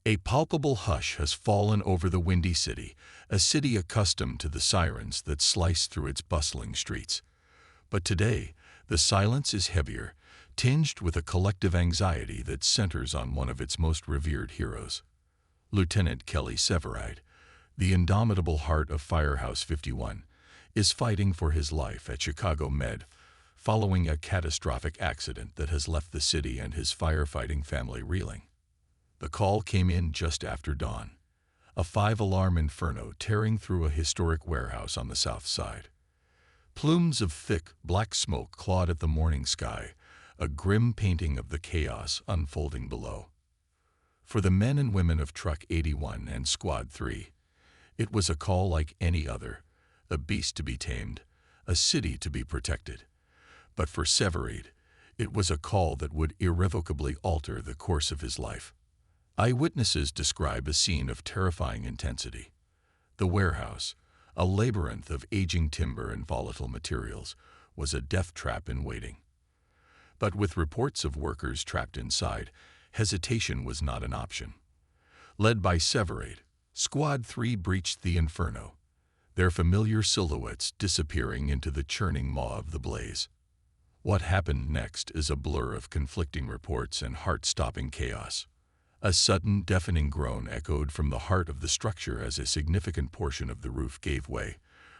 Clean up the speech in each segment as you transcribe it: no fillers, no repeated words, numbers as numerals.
A palpable hush has fallen over the windy city, a city accustomed to the sirens that slice through its bustling streets. But today, the silence is heavier, tinged with a collective anxiety that centers on one of its most revered heroes. Lieutenant Kelly Severide, the indomitable heart of Firehouse 51, is fighting for his life at Chicago Med, following a catastrophic accident that has left the city and his firefighting family reeling. The call came in just after dawn, a 5-alarm inferno tearing through a historic warehouse on the south side. Plumes of thick, black smoke clawed at the morning sky, a grim painting of the chaos unfolding below. For the men and women of Truck 81 and Squad 3, it was a call like any other, a beast to be tamed, a city to be protected. But for Severide, it was a call that would irrevocably alter the course of his life. Eyewitnesses describe a scene of terrifying intensity. The warehouse, a labyrinth of aging timber and volatile materials, was a death trap in waiting. But with reports of workers trapped inside, hesitation was not an option. Led by Severide, Squad 3 breached the inferno, their familiar silhouettes disappearing into the churning maw of the blaze. What happened next is a blur of conflicting reports and heart-stopping chaos. A sudden, deafening groan echoed from the heart of the structure as a significant portion of the roof gave way,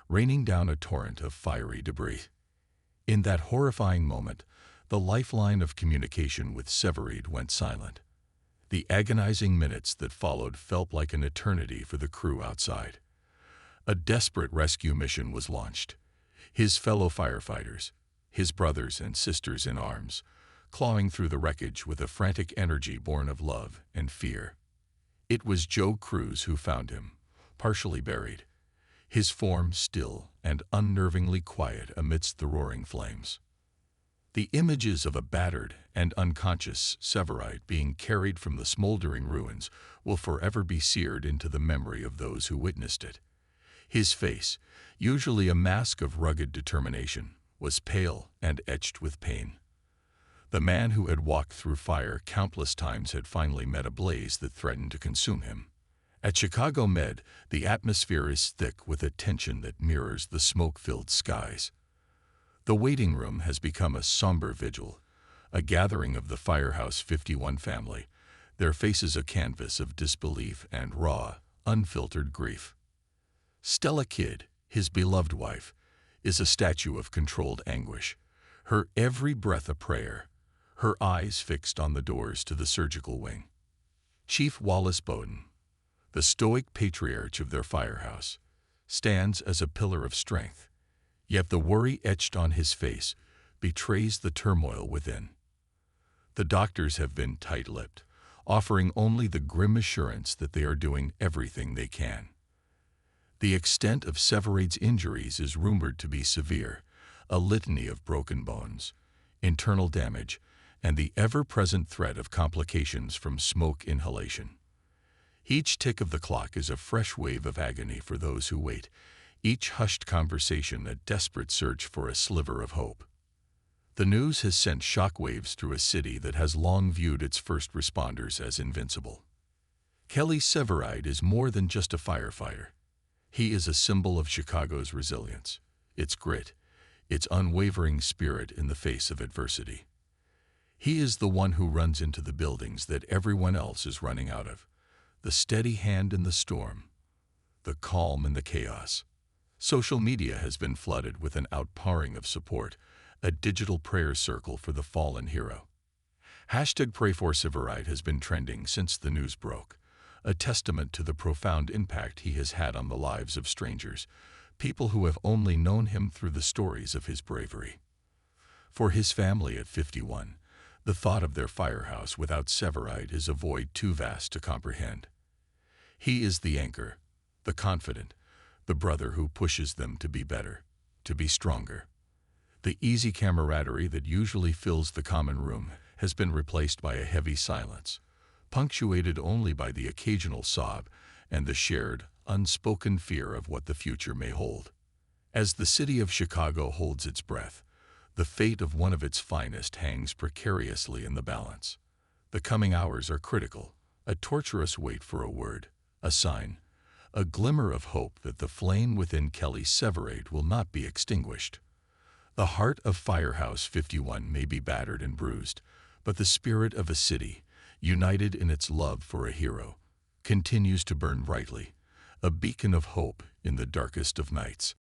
raining down a torrent of fiery debris. In that horrifying moment, the lifeline of communication with Severide went silent. The agonizing minutes that followed felt like an eternity for the crew outside. A desperate rescue mission was launched. His fellow firefighters, his brothers and sisters in arms, clawing through the wreckage with a frantic energy born of love and fear. It was Joe Cruz who found him, partially buried, his form still and unnervingly quiet amidst the roaring flames. The images of a battered and unconscious Severide being carried from the smoldering ruins will forever be seared into the memory of those who witnessed it. His face, usually a mask of rugged determination, was pale and etched with pain. The man who had walked through fire countless times had finally met a blaze that threatened to consume him. At Chicago Med, the atmosphere is thick with a tension that mirrors the smoke-filled skies. The waiting room has become a somber vigil, a gathering of the Firehouse 51 family, their faces a canvas of disbelief and raw, unfiltered grief. Stella Kidd, his beloved wife, is a statue of controlled anguish, her every breath a prayer, her eyes fixed on the doors to the surgical wing. Chief Wallace Bowden, the stoic patriarch of their firehouse, stands as a pillar of strength, yet the worry etched on his face betrays the turmoil within. The doctors have been tight-lipped, offering only the grim assurance that they are doing everything they can. The extent of Severide's injuries is rumored to be severe, a litany of broken bones, internal damage, and the ever-present threat of complications from smoke inhalation. Each tick of the clock is a fresh wave of agony for those who wait, each hushed conversation a desperate search for a sliver of hope. The news has sent shockwaves through a city that has long viewed its first responders as invincible. Kelly Severide is more than just a firefighter. He is a symbol of Chicago's resilience, its grit, its unwavering spirit in the face of adversity. He is the one who runs into the buildings that everyone else is running out of, the steady hand in the storm, the calm in the chaos. Social media has been flooded with an outpouring of support, a digital prayer circle for the fallen hero. #PrayForSeveride has been trending since the news broke, a testament to the profound impact he has had on the lives of strangers, people who have only known him through the stories of his bravery. For his family at 51, the thought of their firehouse without Severide is a void too vast to comprehend. He is the anchor, the confidant, the brother who pushes them to be better, to be stronger. The easy camaraderie that usually fills the common room has been replaced by a heavy silence, punctuated only by the occasional sob and the shared, unspoken fear of what the future may hold. As the city of Chicago holds its breath, the fate of one of its finest hangs precariously in the balance. The coming hours are critical, a torturous wait for a word, a sign, a glimmer of hope that the flame within Kelly's Severide will not be extinguished. The heart of Firehouse 51 may be battered and bruised, but the spirit of a city, united in its love for a hero, continues to burn brightly, a beacon of hope in the darkest of nights.